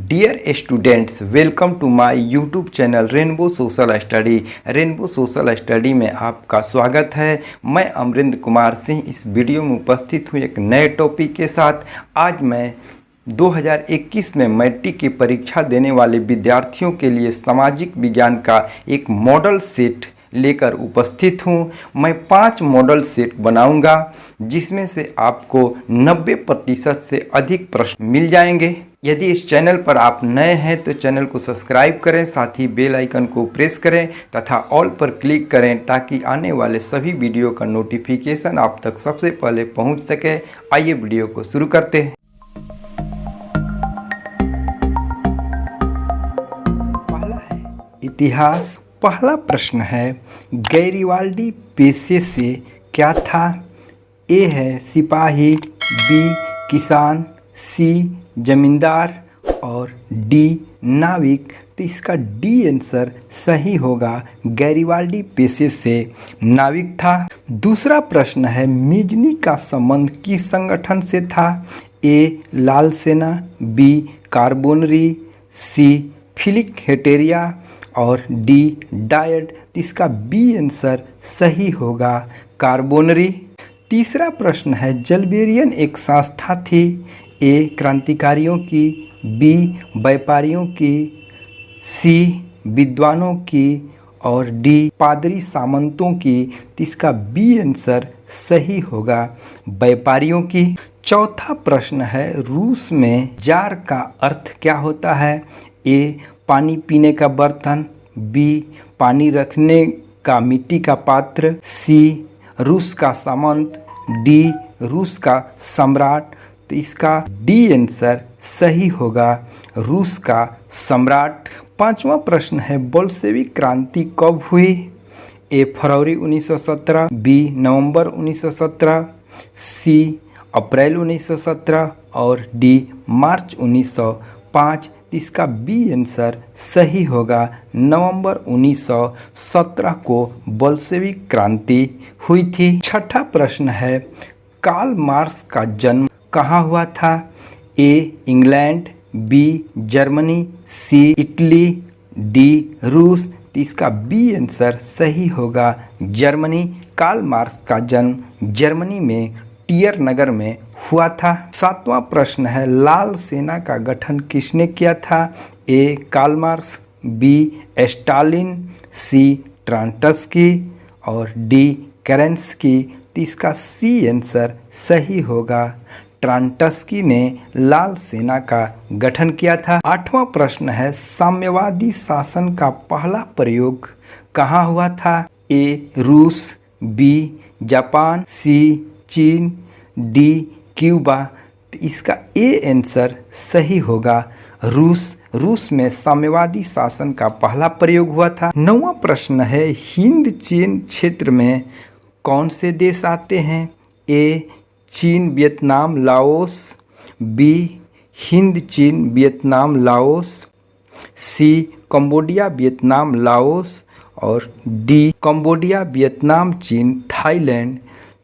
Dear students, welcome to my YouTube channel rainbow social study. Rainbow social study में आपका स्वागत है। मैं अमरिंदर कुमार सिंह इस वीडियो में उपस्थित हूँ एक नए टॉपिक के साथ। आज मैं 2021 में मैट्रिक की परीक्षा देने वाले विद्यार्थियों के लिए सामाजिक विज्ञान का एक मॉडल सेट लेकर उपस्थित हूँ। मैं 5 मॉडल सेट बनाऊंगा जिसमें से आपको 90% से अधिक प्रश्न मिल जाएंगे। यदि इस चैनल पर आप नए हैं तो चैनल को सब्सक्राइब करें, साथ ही बेल आइकन को प्रेस करें तथा ऑल पर क्लिक करें ताकि आने वाले सभी वीडियो का नोटिफिकेशन आप तक सबसे पहले पहुंच सके। आइए वीडियो को शुरू करते हैं। पहला है इतिहास। पहला प्रश्न है, गैरिवाल्डी पेशे से क्या था? ए है सिपाही, बी किसान, सी जमींदार और डी नाविक। तो इसका डी आंसर सही होगा। गैरिवाल्डी पेशे से नाविक था। दूसरा प्रश्न है, मिजनी का संबंध किस संगठन से था? ए लाल सेना, बी कार्बोनरी, सी फिलिक हेटेरिया और डी डायड। इसका बी आंसर सही होगा, कार्बोनरी। तीसरा प्रश्न है, जलबेरियन एक संस्था थी। ए क्रांतिकारियों की, बी व्यापारियों की, सी विद्वानों की और डी पादरी सामंतों की। इसका बी आंसर सही होगा, व्यापारियों की। चौथा प्रश्न है, रूस में जार का अर्थ क्या होता है? ए पानी पीने का बर्तन, बी पानी रखने का मिट्टी का पात्र, सी रूस का सामंत, डी रूस का सम्राट। तो इसका डी आंसर सही होगा, रूस का सम्राट। पांचवा प्रश्न है, बोल्शेविक क्रांति कब हुई? ए फरवरी 1917, बी नवंबर 1917, सी अप्रैल 1917 और डी मार्च 1905। इसका बी आंसर सही होगा, नवंबर 1917 को बोल्शेविक क्रांति हुई थी। छठा प्रश्न है, कार्ल मार्क्स का जन्म कहाँ हुआ था? A England, B Germany, C Italy, D रूस। इसका बी आंसर सही होगा, जर्मनी। कार्ल मार्क्स का जन्म जर्मनी में टियर नगर में हुआ था। सातवां प्रश्न है, लाल सेना का गठन किसने किया था? A Karl Marx, B Stalin, सी ट्रांटस्की और डी केरेंस्की। इसका सी आंसर सही होगा, ट्रांटस्की ने लाल सेना का गठन किया था। आठवां प्रश्न है, साम्यवादी शासन का पहला प्रयोग कहाँ हुआ था? ए रूस, बी जापान, सी चीन, डी क्यूबा। इसका ए आंसर सही होगा, रूस। रूस में साम्यवादी शासन का पहला प्रयोग हुआ था। नौवां प्रश्न है, हिंद चीन क्षेत्र में कौन से देश आते हैं? ए चीन वियतनाम लाओस, बी हिंद चीन वियतनाम लाओस, सी कंबोडिया वियतनाम लाओस और डी कंबोडिया वियतनाम चीन थाईलैंड।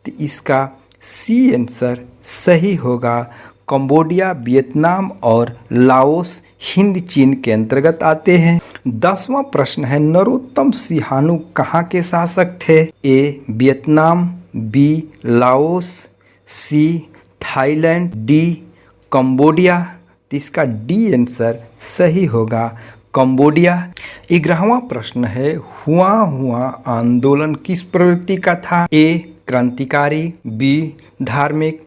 तो इसका सी आंसर सही होगा, कंबोडिया वियतनाम और लाओस हिंद चीन के अंतर्गत आते हैं। 10वां प्रश्न है, नरोत्तम सिहानु कहाँ के शासक थे? A Vietnam, B Laos, C Thailand, D Cambodia. इसका डी आंसर सही होगा, कंबोडिया। 11वां प्रश्न है, हुआ आंदोलन किस प्रवृत्ति का था? ए क्रांतिकारी, बी धार्मिक,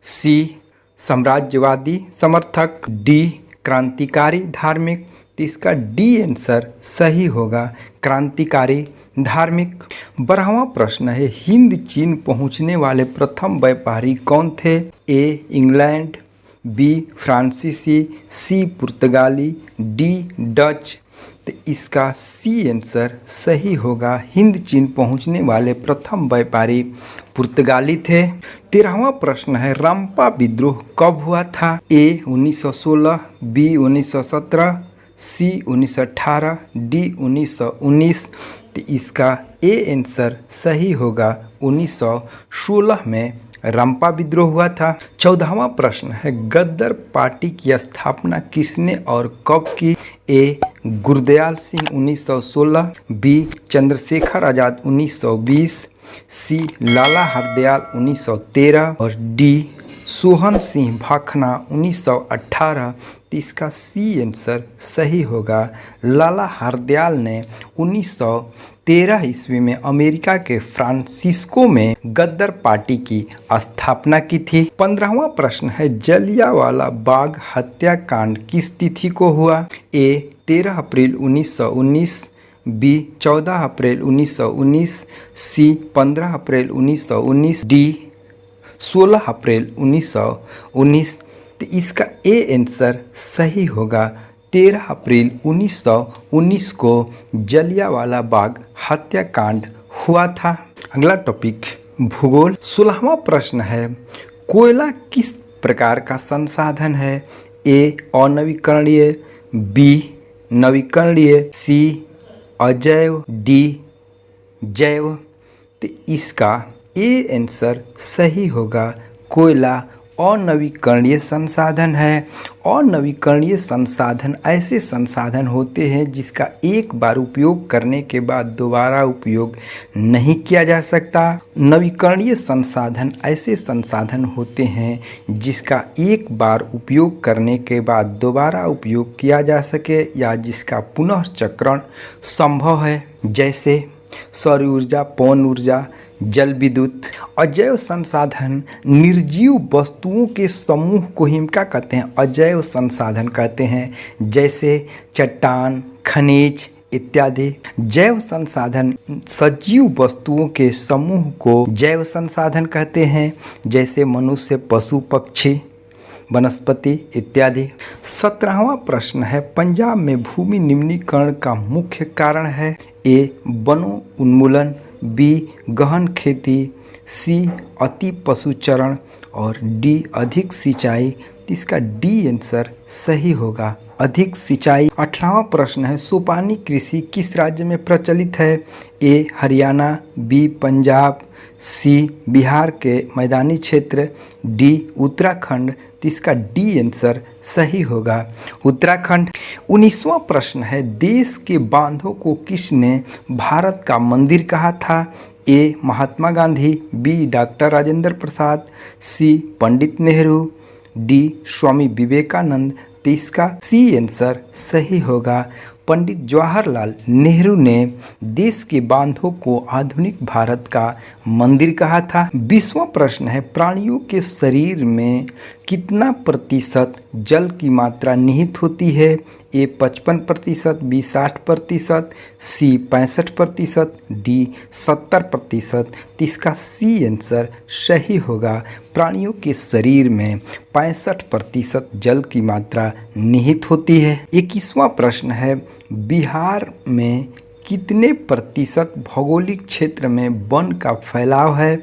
सी साम्राज्यवादी समर्थक, डी क्रांतिकारी धार्मिक। इसका डी आंसर सही होगा, क्रांतिकारी धार्मिक। 12वां प्रश्न है, हिंद चीन पहुंचने वाले प्रथम व्यापारी कौन थे? ए इंग्लैंड, बी फ्रांसीसी, सी पुर्तगाली, डी डच। तो इसका सी आंसर सही होगा, हिंद चीन पहुंचने वाले प्रथम व्यापारी पुर्तगाली थे। 13वां प्रश्न है, रंपा विद्रोह कब हुआ था? ए 1916, बी 1917, सी 1918, डी 1919। तो इसका ए आंसर सही होगा, 1916 में रंपा विद्रोह हुआ था। 14वां प्रश्न है गद्दर पार्टी की स्थापना किसने और कब की? ए गुरदयाल सिंह 1916, बी चंद्रशेखर आजाद 1920, सी लाला हरदयाल 1913 और डी सोहन सिंह भाखना 1918। तो इसका सी आंसर सही होगा। लाला हरदयाल ने 1913 ईस्वी में अमेरिका के फ्रांसिस्को में गद्दर पार्टी की स्थापना की थी। 15वां प्रश्न है जलियांवाला बाग हत्याकांड किस तिथि को हुआ? ए 13 अप्रैल 1919, बी 14 अप्रैल 1919, सी 15 अप्रैल 1919, डी 16 अप्रैल 1919। तो इसका ए आंसर सही होगा। 13 अप्रैल 1919 को जलियांवाला बाग हत्याकांड हुआ था। अगला टॉपिक भूगोल। 16वां प्रश्न है कोयला किस प्रकार का संसाधन है? ए अनवीकरणीय, बी नवीकरणीय, सी अजैव, डी जैव। तो इसका ए आंसर सही होगा। कोयला अनवीकरणीय संसाधन है। अनवीकरणीय संसाधन ऐसे संसाधन होते हैं जिसका एक बार उपयोग करने के बाद दोबारा उपयोग नहीं किया जा सकता। नवीकरणीय संसाधन ऐसे संसाधन होते हैं जिसका एक बार उपयोग करने के बाद दोबारा उपयोग किया जा सके या जिसका पुनर्चक्रण संभव है, जैसे सौर ऊर्जा, पवन ऊर्जा, जल विद्युत। अजैव संसाधन निर्जीव वस्तुओं के समूह को ही क्या कहते हैं? अजैव संसाधन कहते हैं, जैसे चट्टान, खनिज इत्यादि। जैव संसाधन सजीव वस्तुओं के समूह को जैव संसाधन कहते हैं, जैसे मनुष्य, पशु, पक्षी, वनस्पति इत्यादि। 17वां प्रश्न है पंजाब में भूमि निम्नीकरण का मुख्य कारण है? ए वनों उन्मूलन, बी गहन खेती, सी अति पशुचरण और डी अधिक सिंचाई। इसका डी आंसर सही होगा, अधिक सिंचाई। 18वां प्रश्न है सोपानी कृषि किस राज्य में प्रचलित है? ए हरियाणा, बी पंजाब, सी बिहार के मैदानी क्षेत्र, डी उत्तराखंड। इसका डी आंसर सही होगा, उत्तराखंड। 19वां प्रश्न है देश के बांधों को किसने भारत का मंदिर कहा था? ए महात्मा गांधी, बी डॉक्टर राजेंद्र प्रसाद, सी पंडित नेहरू, डी स्वामी विवेकानंद। तो इसका सी आंसर सही होगा, पंडित जवाहरलाल नेहरू ने देश के बांधों को आधुनिक भारत का मंदिर कहा था। 20वां प्रश्न है प्राणियों के शरीर में कितना प्रतिशत जल की मात्रा निहित होती है? ए 55%, बी 60%, सी 65%, डी 70%। तो इसका सी आंसर सही होगा, प्राणियों के शरीर में 65% जल की मात्रा निहित होती है। 21वां प्रश्न है बिहार में कितने प्रतिशत भौगोलिक क्षेत्र में वन का फैलाव है?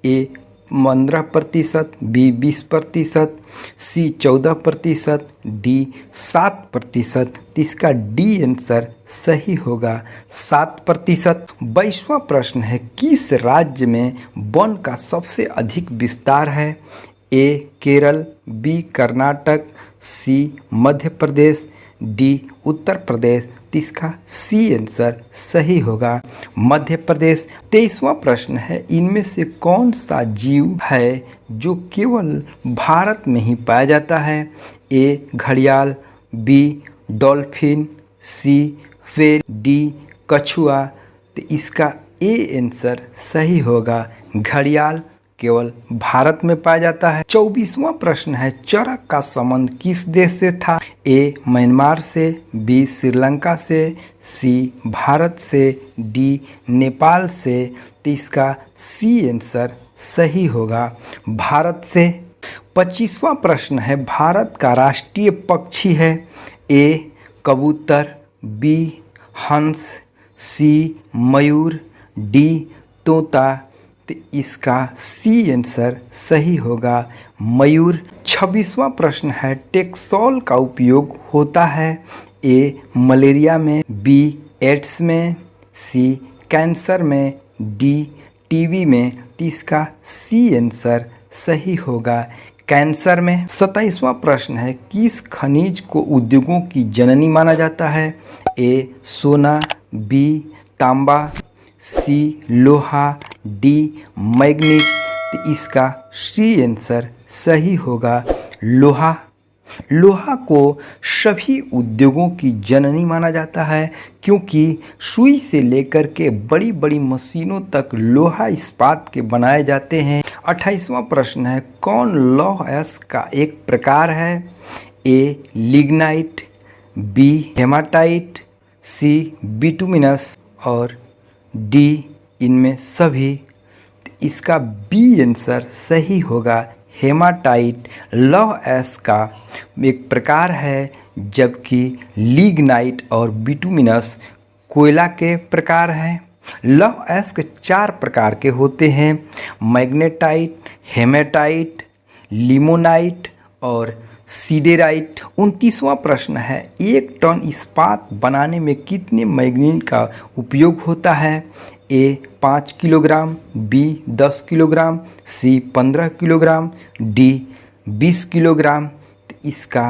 ए 15%, बी 20%, सी 14%, डी 7%। इसका डी आंसर सही होगा, 7%। 22वां प्रश्न है किस राज्य में वन का सबसे अधिक विस्तार है? ए केरल, बी कर्नाटक, सी मध्य प्रदेश, डी उत्तर प्रदेश। इसका सी आंसर सही होगा, मध्य प्रदेश। 23वां प्रश्न है इनमें से कौन सा जीव है जो केवल भारत में ही पाया जाता है? ए घड़ियाल, बी डॉल्फिन, सी व्हेल, डी कछुआ। तो इसका ए आंसर सही होगा, घड़ियाल केवल भारत में पाया जाता है। 24वां प्रश्न है चरक का संबंध किस देश से था? ए म्यांमार से, बी श्रीलंका से, सी भारत से, डी नेपाल से। तो इसका सी आंसर सही होगा, भारत से। 25वां प्रश्न है भारत का राष्ट्रीय पक्षी है? ए कबूतर, बी हंस, सी मयूर, डी तोता। तो इसका सी आंसर सही होगा, मयूर। 26वां प्रश्न है टेक्सोल का उपयोग होता है? ए मलेरिया में, बी एड्स में, सी कैंसर में, डी टीबी में। तो इसका सी आंसर सही होगा कैंसर में। 27वां प्रश्न है, किस खनिज को उद्योगों की जननी माना जाता है? ए सोना, बी तांबा, सी लोहा, डी मैग्नीज। तो इसका सी आंसर सही होगा लोहा। लोहा को सभी उद्योगों की जननी माना जाता है क्योंकि सुई से लेकर के बड़ी बड़ी मशीनों तक लोहा इस्पात के बनाए जाते हैं। 28वां प्रश्न है, कौन लौह अयस्क का एक प्रकार है? ए लिग्नाइट, बी हेमाटाइट, सी बिटुमिनस और डी इनमें सभी। इसका बी आंसर सही होगा हेमाटाइट लौह अयस्क का एक प्रकार है, जबकि लिग्नाइट और बिटुमिनस कोयला के प्रकार हैं। लौह अयस्क 4 प्रकार के होते हैं, मैग्नेटाइट, हेमेटाइट, लिमोनाइट और सीडेराइट। 29वां प्रश्न है, 1 टन इस्पात बनाने में कितने मैग्नीज का उपयोग होता है? ए 5 किलोग्राम, बी 10 किलोग्राम, सी 15 किलोग्राम, डी 20 किलोग्राम। तो इसका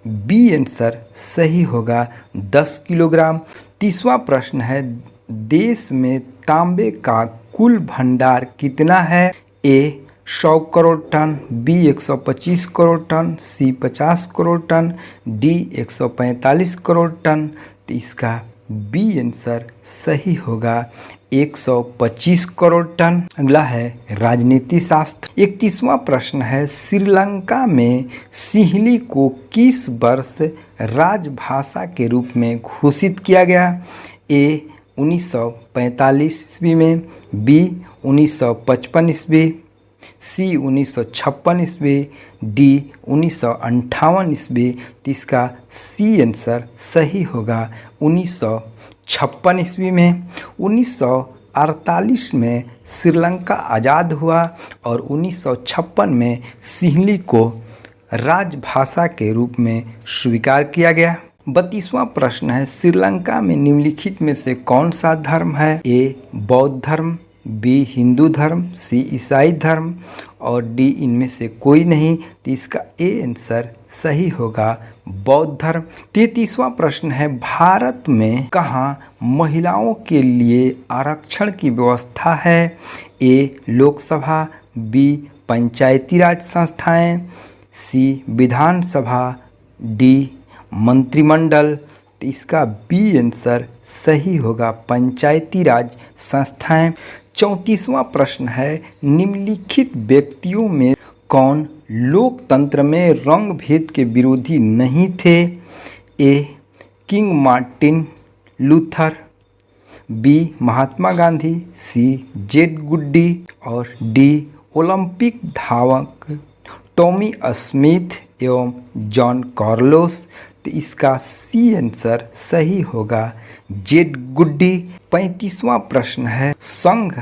बी आंसर सही होगा 10 किलोग्राम। 30वां प्रश्न है, देश में तांबे का कुल भंडार कितना है? A 100 crore ton, B 125 crore ton, C 50 crore ton, D 145 crore ton. तो इसका बी आंसर सही होगा 125 करोड़ टन। अगला है राजनीति शास्त्र। 31वां प्रश्न है, श्रीलंका में सिंहली को किस वर्ष राजभाषा के रूप में घोषित किया गया? ए 1945 ईस्वी में, बी 1955 ईस्वी, सी 1956 ईस्वी, डी 1958 ईस्वी। तो इसका सी आंसर सही होगा 1956 ईस्वी में। 1948 में श्रीलंका आज़ाद हुआ और 1956 में सिंहली को राजभाषा के रूप में स्वीकार किया गया। 32वां प्रश्न है, श्रीलंका में निम्नलिखित में से कौन सा धर्म है? ए बौद्ध धर्म, बी हिंदू धर्म, सी ईसाई धर्म और डी इनमें से कोई नहीं। तो इसका ए आंसर सही होगा बौद्ध धर्म। 33वां प्रश्न है, भारत में कहाँ महिलाओं के लिए आरक्षण की व्यवस्था है? ए लोकसभा, बी पंचायती राज संस्थाएं, सी विधानसभा, डी मंत्रिमंडल। तो इसका बी आंसर सही होगा पंचायती राज संस्थाएं। 34वां प्रश्न है, निम्नलिखित व्यक्तियों में कौन लोकतंत्र में रंग भेद के विरोधी नहीं थे? A King Martin Luther, B Mahatma Gandhi, C Jade Goody और डी ओलंपिक धावक टॉमी स्मिथ एवं जॉन कार्लोस। तो इसका सी आंसर सही होगा जेड गुड्डी। 35वां प्रश्न है, संघ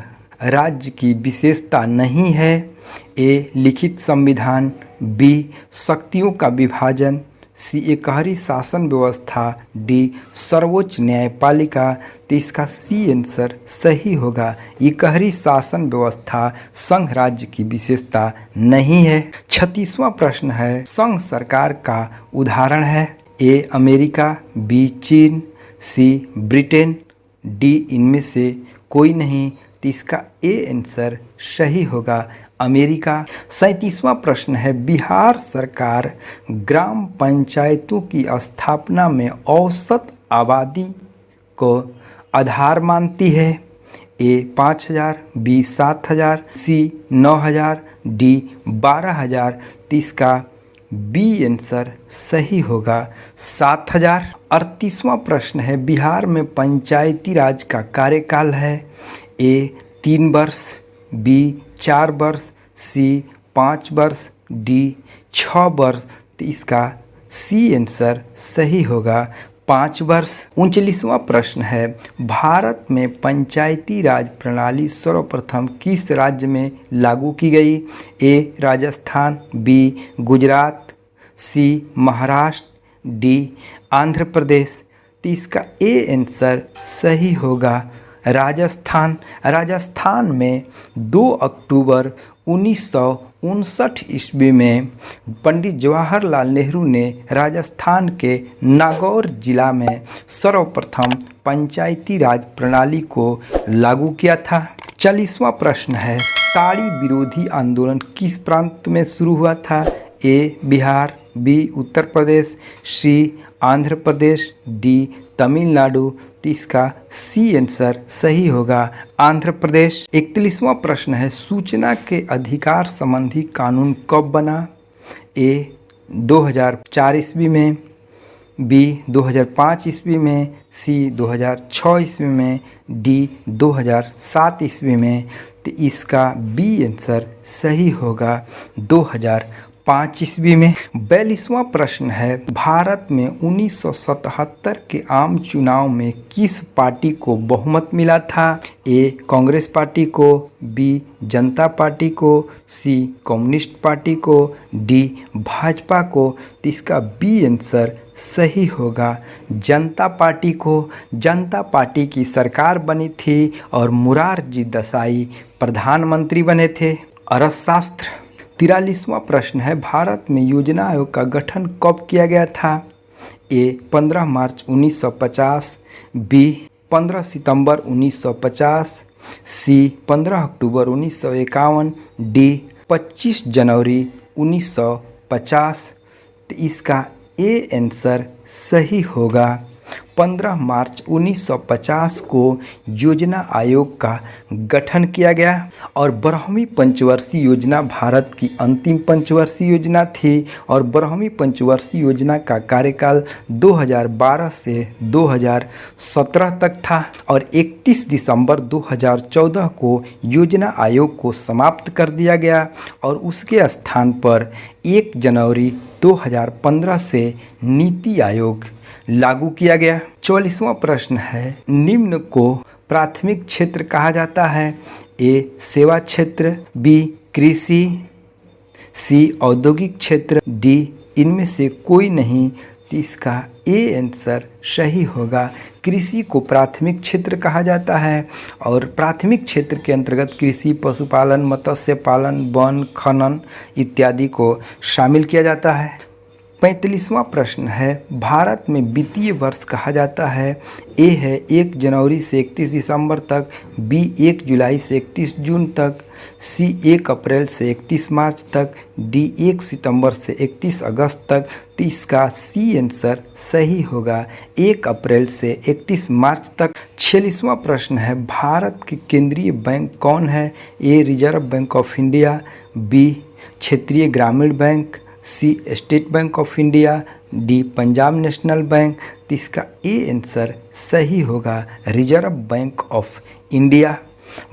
राज्य की विशेषता नहीं है? ए लिखित संविधान, बी शक्तियों का विभाजन, सी एकहरी शासन व्यवस्था, डी सर्वोच्च न्यायपालिका। तो इसका सी आंसर सही होगा एकहरी शासन व्यवस्था संघ राज्य की विशेषता नहीं है। 36वां प्रश्न है, संघ सरकार का उदाहरण है? ए अमेरिका, बी चीन, सी ब्रिटेन, डी इनमें से कोई नहीं। तो इसका ए आंसर सही होगा अमेरिका। 37वां प्रश्न है, बिहार सरकार ग्राम पंचायतों की स्थापना में औसत आबादी को आधार मानती है? ए 5000, बी 7000, सी 9000, डी 12000। तो इसका बी आंसर सही होगा 7000। 38वां प्रश्न है, बिहार में पंचायती राज का कार्यकाल है? ए 3 वर्ष, बी 4 वर्ष, सी 5 वर्ष, डी 6 वर्ष। तो इसका सी आंसर सही होगा 5 वर्ष। 39वां प्रश्न है, भारत में पंचायती राज प्रणाली सर्वप्रथम किस राज्य में लागू की गई? ए राजस्थान, बी गुजरात, सी महाराष्ट्र, डी आंध्र प्रदेश। तो इसका ए आंसर सही होगा राजस्थान। राजस्थान में 2 अक्टूबर 1959 ईस्वी में पंडित जवाहरलाल नेहरू ने राजस्थान के नागौर जिला में सर्वप्रथम पंचायती राज प्रणाली को लागू किया था। 40वां प्रश्न है, ताड़ी विरोधी आंदोलन किस प्रांत में शुरू हुआ था? ए बिहार, बी उत्तर प्रदेश, सी आंध्र प्रदेश, डी तमिलनाडु। तो इसका सी आंसर सही होगा आंध्र प्रदेश। 41वां प्रश्न है, सूचना के अधिकार संबंधी कानून कब बना? ए 2004 ईस्वी में, बी 2005 ईस्वी में, सी 2006 ईस्वी में, डी 2007 ईस्वी में। तो इसका बी आंसर सही होगा 2005 ईस्वी में। 42वां प्रश्न है, भारत में 1977 के आम चुनाव में किस पार्टी को बहुमत मिला था? ए कांग्रेस पार्टी को, बी जनता पार्टी को, सी कम्युनिस्ट पार्टी को, डी भाजपा को। तो इसका बी आंसर सही होगा जनता पार्टी को। जनता पार्टी की सरकार बनी थी और मोरारजी देसाई प्रधानमंत्री बने थे। अर्थशास्त्र। 43वां प्रश्न है, भारत में योजना आयोग का गठन कब किया गया था? ए 15 मार्च 1950, बी 15 सितंबर 1950, सी 15 अक्टूबर 1951, डी 25 जनवरी 1950। तो इसका ए आंसर सही होगा 15 मार्च 1950 को योजना आयोग का गठन किया गया। और 12वीं पंचवर्षीय योजना भारत की अंतिम पंचवर्षीय योजना थी और 12वीं पंचवर्षीय योजना का कार्यकाल 2012 से 2017 तक था और 31 दिसंबर 2014 को योजना आयोग को समाप्त कर दिया गया और उसके स्थान पर 1 जनवरी 2015 से नीति आयोग लागू किया गया। 44वां प्रश्न है, निम्न को प्राथमिक क्षेत्र कहा जाता है? ए सेवा क्षेत्र, बी कृषि, सी औद्योगिक क्षेत्र, डी इनमें से कोई नहीं। तो इसका ए आंसर सही होगा। कृषि को प्राथमिक क्षेत्र कहा जाता है और प्राथमिक क्षेत्र के अंतर्गत कृषि, पशुपालन, मत्स्य पालन, वन, खनन इत्यादि को शामिल किया जाता है। 45वां प्रश्न है, भारत में वित्तीय वर्ष कहा जाता है? ए है 1 जनवरी से 31 दिसंबर तक, बी 1 जुलाई से 31 जून तक, सी 1 अप्रैल से 31 मार्च तक, डी 1 सितंबर से 31 अगस्त तक। तो इसका सी आंसर सही होगा 1 अप्रैल से 31 मार्च तक। 46वां प्रश्न है, भारत के केंद्रीय बैंक कौन है? A Reserve Bank of India, B क्षेत्रीय ग्रामीण bank, C State Bank of India, D Punjab National Bank. तो इसका ए आंसर सही होगा रिजर्व बैंक ऑफ इंडिया।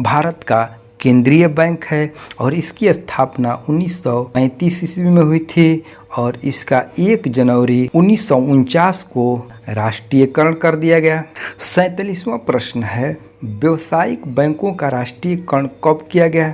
भारत का केंद्रीय बैंक है और इसकी स्थापना 1935 ईस्वी में हुई थी और इसका 1 जनवरी 1949 को राष्ट्रीयकरण कर दिया गया। 47वां प्रश्न है, व्यावसायिक बैंकों का राष्ट्रीयकरण कब किया गया?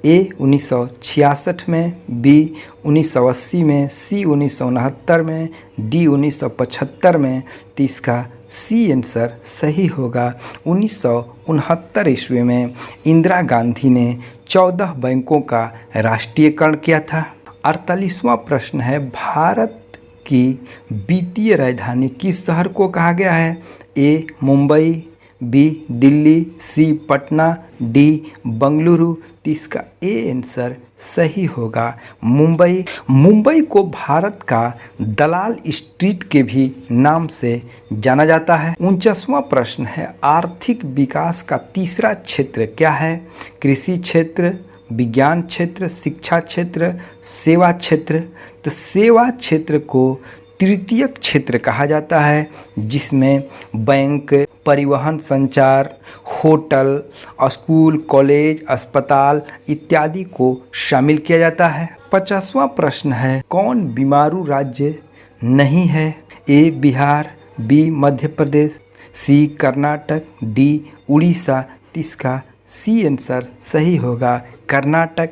ए 1966 में, बी 1980 में, सी 1969 में, डी 1975 में। तो इसका सी आंसर सही होगा 1969 ईस्वी में इंदिरा गांधी ने 14 बैंकों का राष्ट्रीयकरण किया था। 48वां प्रश्न है, भारत की वित्तीय राजधानी किस शहर को कहा गया है? ए मुंबई, बी दिल्ली, सी पटना, डी बंगलुरु। तो इसका ए आंसर सही होगा मुंबई। मुंबई को भारत का दलाल स्ट्रीट के भी नाम से जाना जाता है। 49वां प्रश्न है, आर्थिक विकास का तीसरा क्षेत्र क्या है? कृषि क्षेत्र, विज्ञान क्षेत्र, शिक्षा क्षेत्र, सेवा क्षेत्र। तो सेवा क्षेत्र को तृतीय क्षेत्र कहा जाता है जिसमें बैंक, परिवहन, संचार, होटल, स्कूल, कॉलेज, अस्पताल इत्यादि को शामिल किया जाता है। 50वां प्रश्न है, कौन बीमारू राज्य नहीं है? ए बिहार, बी मध्य प्रदेश, सी कर्नाटक, डी उड़ीसा। इसका सी आंसर सही होगा कर्नाटक।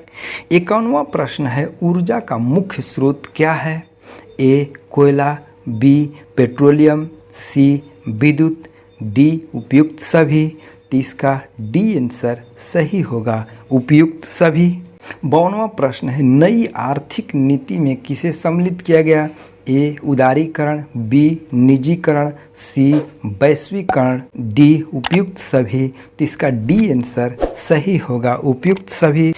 51वां प्रश्न है, ऊर्जा का मुख्य स्रोत क्या है? ए कोयला, बी पेट्रोलियम, सी विद्युत, डी उपयुक्त सभी। तो इसका डी आंसर सही होगा उपयुक्त सभी। 52वां प्रश्न है, नई आर्थिक नीति में किसे सम्मिलित किया गया? ए उदारीकरण, बी निजीकरण, सी वैश्वीकरण, डी उपयुक्त सभी। तो इसका डी आंसर सही होगा, उपयुक्त सभी।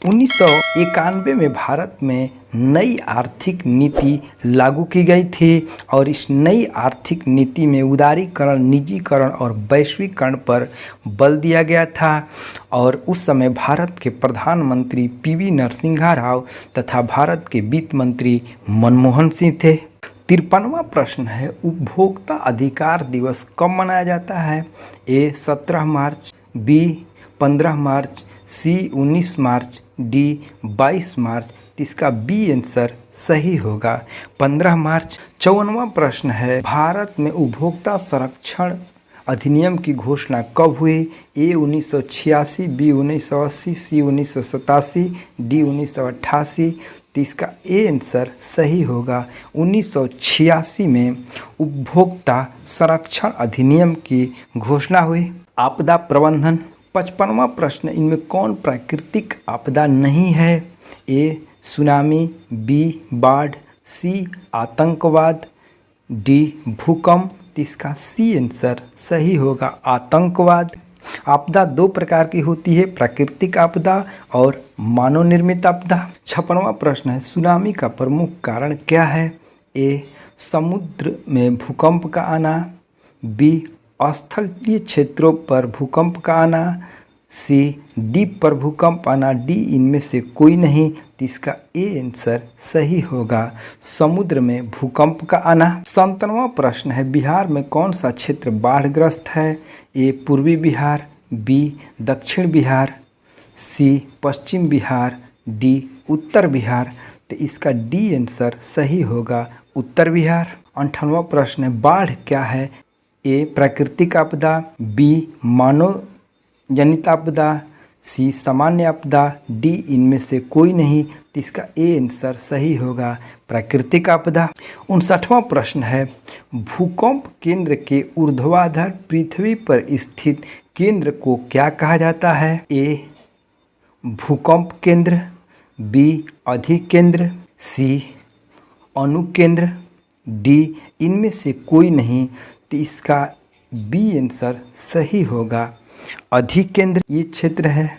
1991 में भारत में नई आर्थिक नीति लागू की गई थी और इस नई आर्थिक नीति में उदारीकरण, निजीकरण और वैश्वीकरण पर बल दिया गया था और उस समय भारत के प्रधानमंत्री पीवी नरसिम्हा राव तथा भारत के वित्त मंत्री मनमोहन सिंह थे। 53वां प्रश्न है, उपभोक्ता अधिकार दिवस कब मनाया जाता है? ए 17 मार्च, बी 15 मार्च, सी 19 मार्च, डी 22 मार्च। इसका बी आंसर सही होगा, 15 मार्च। 54वां प्रश्न है, भारत में उपभोक्ता संरक्षण अधिनियम की घोषणा कब हुई? ए 1986, बी 1980, सी 1987, डी 1988। तो इसका ए आंसर सही होगा, 1986 में उपभोक्ता संरक्षण अधिनियम की घोषणा हुई। आपदा प्रबंधन। 55वां प्रश्न, इनमें कौन प्राकृतिक आपदा नहीं है? ए सुनामी, बी बाढ़, सी आतंकवाद, डी भूकंप। इसका सी आंसर सही होगा, आतंकवाद। आपदा दो प्रकार की होती है, प्राकृतिक आपदा और मानव निर्मित आपदा। 56वां प्रश्न है, सुनामी का प्रमुख कारण क्या है? ए समुद्र में भूकंप का आना, बी स्थलीय क्षेत्रों पर भूकंप का आना, सी द्वीप पर भूकंप आना, डी इनमें से कोई नहीं। तो इसका ए आंसर सही होगा, समुद्र में भूकंप का आना। 57वां प्रश्न है, बिहार में कौन सा क्षेत्र बाढ़ग्रस्त है? ए पूर्वी बिहार, बी दक्षिण बिहार, सी पश्चिम बिहार, डी उत्तर बिहार। तो इसका डी आंसर सही होगा, उत्तर बिहार। 58वां प्रश्न है, बाढ़ क्या है? ए प्राकृतिक आपदा, बी मानव जनित आपदा, सी सामान्य आपदा, डी इनमें से कोई नहीं। तो इसका ए आंसर सही होगा, प्राकृतिक आपदा। 59वां प्रश्न है, भूकंप केंद्र के ऊर्ध्वाधर पृथ्वी पर स्थित केंद्र को क्या कहा जाता है? ए भूकंप केंद्र, बी अधिकेंद्र, सी अनुकेंद्र, डी इनमें से कोई नहीं। तो इसका बी आंसर सही होगा, अधिकेंद्र। ये क्षेत्र है,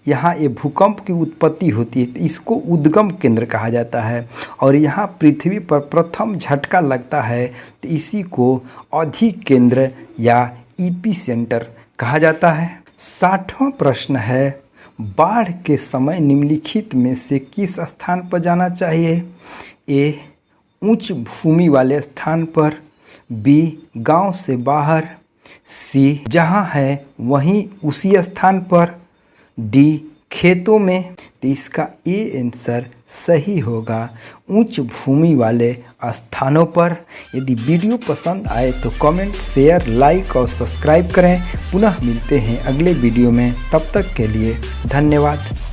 यहाँ ये भूकंप की उत्पत्ति होती है, तो इसको उद्गम केंद्र कहा जाता है और यहाँ पृथ्वी पर प्रथम झटका लगता है तो इसी को अधिकेंद्र या ईपी सेंटर कहा जाता है। 60वां प्रश्न है, बाढ़ के समय निम्नलिखित में से किस स्थान पर जाना चाहिए? ए उच्च भूमि वाले स्थान पर, बी गांव से बाहर, सी जहां है वहीं उसी स्थान पर, डी खेतों में। तो इसका ए आंसर सही होगा, उच्च भूमि वाले स्थानों पर। यदि वीडियो पसंद आए तो कमेंट, शेयर, लाइक और सब्सक्राइब करें। पुनः मिलते हैं अगले वीडियो में, तब तक के लिए धन्यवाद।